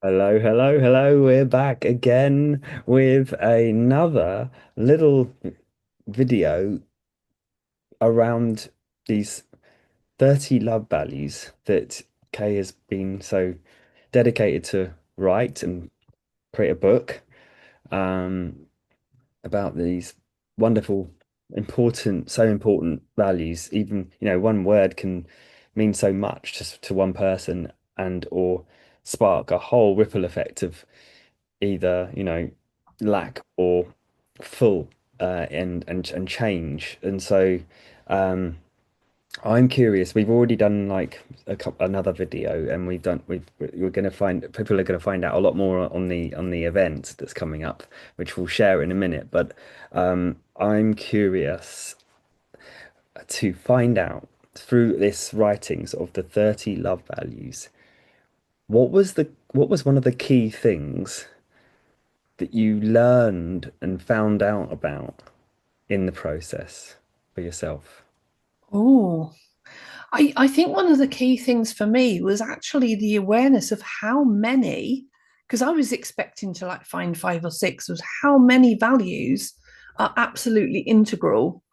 Hello, hello, hello. We're back again with another little video around these 30 love values that Kay has been so dedicated to write and create a book um, about these wonderful, so important values. Even, one word can mean so much just to one person and or spark a whole ripple effect of either lack or full and change. And so um I'm curious. We've already done like another video, and we're going to find people are going to find out a lot more on the event that's coming up, which we'll share in a minute. But I'm curious to find out through this writings of the 30 love values, what was one of the key things that you learned and found out about in the process for yourself? Oh, I think one of the key things for me was actually the awareness of how many, because I was expecting to like find five or six, was how many values are absolutely integral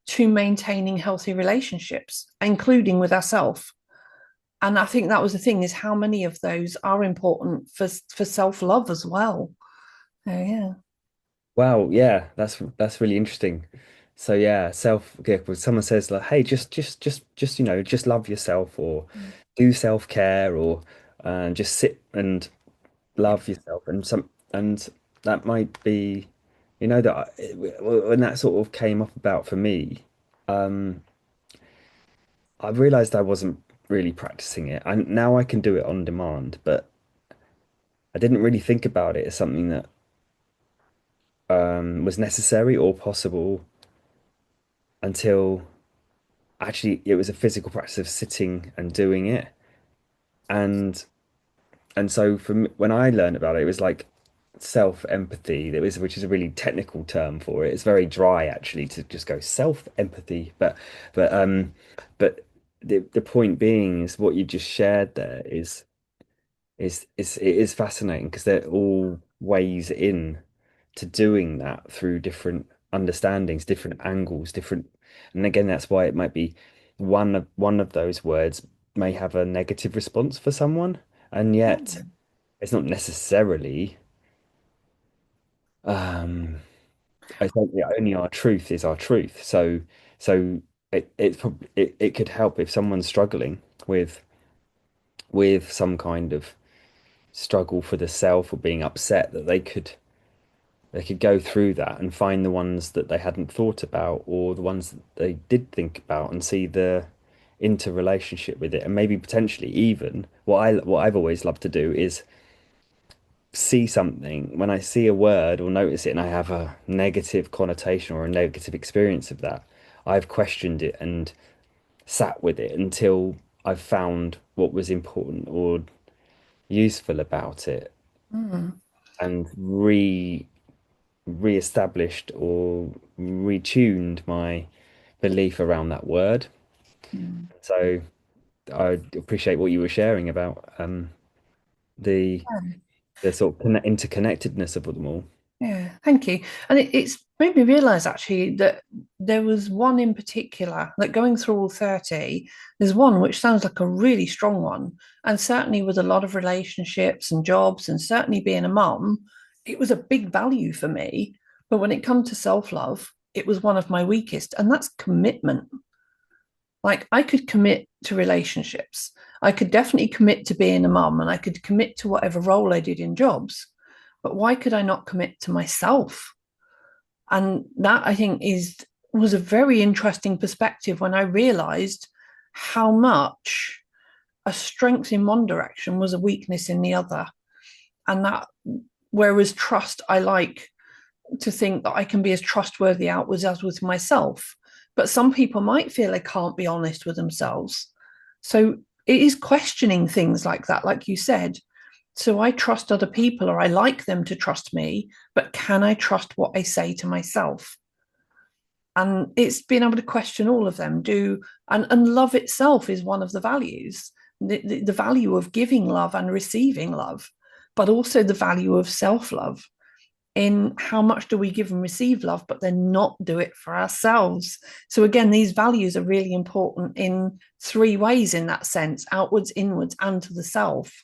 to maintaining healthy relationships, including with ourselves. And I think that was the thing is how many of those are important for self-love as well. Oh yeah. Wow, yeah, that's really interesting. So yeah, when someone says like, hey, just just love yourself or do self-care or just sit and love yourself and that might be that when that sort of came up about for me, um I realized I wasn't really practicing it. And now I can do it on demand, but I didn't really think about it as something that was necessary or possible until actually it was a physical practice of sitting and doing it. And so for me, when I learned about it, it was like self-empathy. Which is a really technical term for it. It's very dry actually to just go self-empathy, but but the point being is what you just shared there it is fascinating because they're all ways in to doing that through different understandings, different angles, different. And again, that's why it might be one of those words may have a negative response for someone, and yet it's not necessarily. Um, I think only our truth is our truth. So it could help if someone's struggling with some kind of struggle for the self or being upset that they could go through that and find the ones that they hadn't thought about or the ones that they did think about and see the interrelationship with it, and maybe potentially even what I've always loved to do is see something when I see a word or notice it and I have a negative connotation or a negative experience of that. I've questioned it and sat with it until I've found what was important or useful about it Mm. and re-established or retuned my belief around that word. Mm. So I appreciate what you were sharing about the sort of interconnectedness of them all. Yeah, thank you. And it's made me realize actually that there was one in particular, that going through all 30, there's one which sounds like a really strong one. And certainly with a lot of relationships and jobs, and certainly being a mum, it was a big value for me. But when it comes to self love, it was one of my weakest, and that's commitment. Like I could commit to relationships, I could definitely commit to being a mum, and I could commit to whatever role I did in jobs. But why could I not commit to myself? And that I think is was a very interesting perspective when I realized how much a strength in one direction was a weakness in the other. And that whereas trust, I like to think that I can be as trustworthy outwards as with myself. But some people might feel they can't be honest with themselves. So it is questioning things like that, like you said. So I trust other people or I like them to trust me, but can I trust what I say to myself? And it's being able to question all of them. And love itself is one of the values, the value of giving love and receiving love. but also the value of self-love in how much do we give and receive love, but then not do it for ourselves. So again, these values are really important in three ways in that sense: outwards, inwards, and to the self.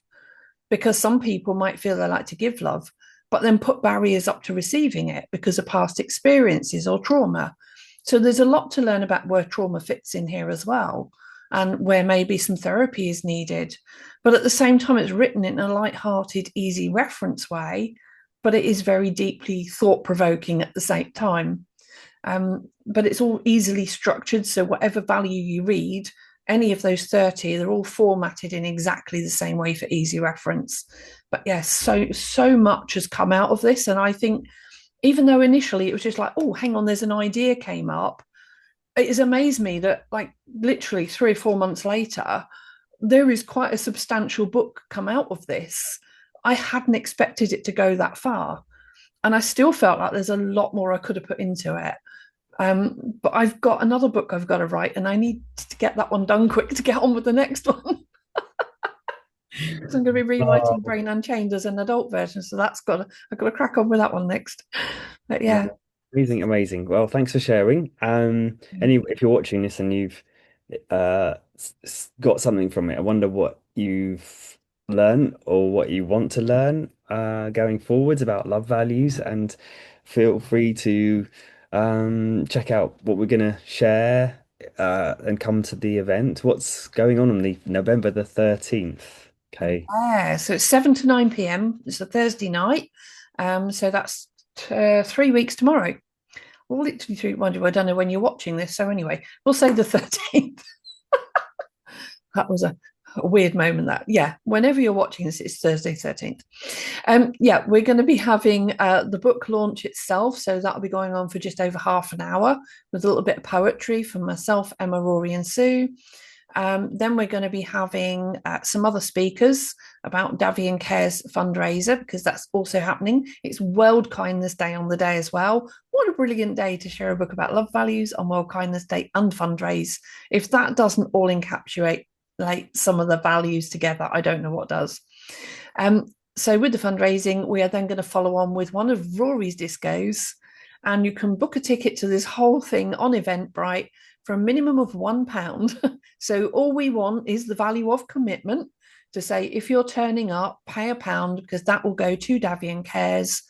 Because some people might feel they like to give love, but then put barriers up to receiving it because of past experiences or trauma. So there's a lot to learn about where trauma fits in here as well, and where maybe some therapy is needed. But at the same time, it's written in a light-hearted, easy reference way, but it is very deeply thought-provoking at the same time. But it's all easily structured. So whatever value you read, any of those 30, they're all formatted in exactly the same way for easy reference. But yes, so much has come out of this. And I think even though initially it was just like, oh, hang on, there's an idea came up, it has amazed me that like literally 3 or 4 months later, there is quite a substantial book come out of this. I hadn't expected it to go that far. And I still felt like there's a lot more I could have put into it. But I've got another book I've got to write, and I need to get that one done quick to get on with the next one. Because I'm going to be rewriting Oh, Brain Unchained as an adult version, so I've got to crack on with that one next. But no, yeah, amazing, amazing. Well, thanks for sharing. If you're watching this and you've got something from it, I wonder what you've learned or what you want to learn going forwards about love values, and feel free to check out what we're gonna share and come to the event. What's going on the November the 13th? Okay. yeah. So it's 7 to 9 p.m. It's a Thursday night. So that's 3 weeks tomorrow. Well, literally three. Well, I don't know when you're watching this. So anyway, we'll say the 13th. That was a weird moment. That yeah. Whenever you're watching this, it's Thursday 13th. Yeah, we're going to be having the book launch itself. So that'll be going on for just over half an hour with a little bit of poetry from myself, Emma, Rory, and Sue. Then we're going to be having some other speakers about Davy and Care's fundraiser, because that's also happening. It's World Kindness Day on the day as well. What a brilliant day to share a book about love values on World Kindness Day and fundraise. If that doesn't all encapsulate like some of the values together, I don't know what does. Um, so with the fundraising, we are then going to follow on with one of Rory's discos, and you can book a ticket to this whole thing on Eventbrite for a minimum of £1. So all we want is the value of commitment to say if you're turning up, pay £1 because that will go to Davian Cares.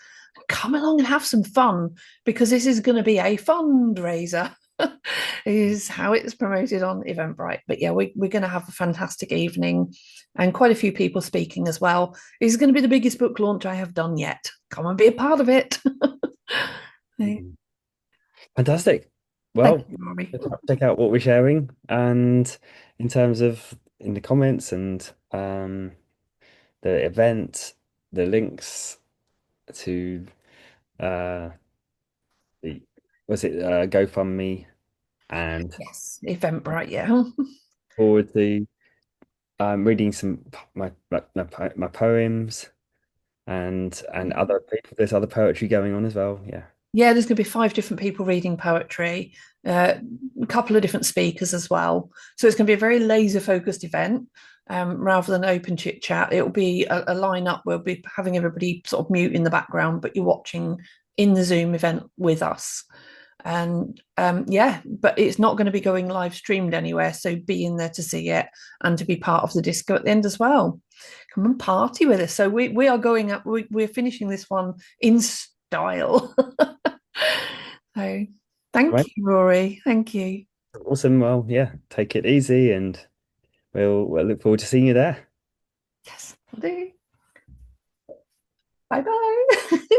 Come along and have some fun because this is going to be a fundraiser. Is how it's promoted on Eventbrite. But yeah, we're going to have a fantastic evening and quite a few people speaking as well. It's going to be the biggest book launch I have done yet. Come and be a part of it. Thank Fantastic. Well, you, Rory. check out what we're sharing, and in terms of in the comments and the event, the links to uh the was it GoFundMe, and Yes, Eventbrite, yeah. forward to reading some my poems and other people. There's other poetry going on as well. Yeah. Yeah, there's going to be 5 different people reading poetry, a couple of different speakers as well. So it's going to be a very laser focused event rather than open chit chat. It'll be a lineup. We'll be having everybody sort of mute in the background, but you're watching in the Zoom event with us. And yeah, but it's not going to be going live streamed anywhere. So be in there to see it and to be part of the disco at the end as well. Come and party with us. So we are going up. We're finishing this one in style. So thank Right. you, Rory. Thank you. Awesome. Well, yeah, take it easy, and we'll look forward to seeing you there. Yes, I do. Bye bye.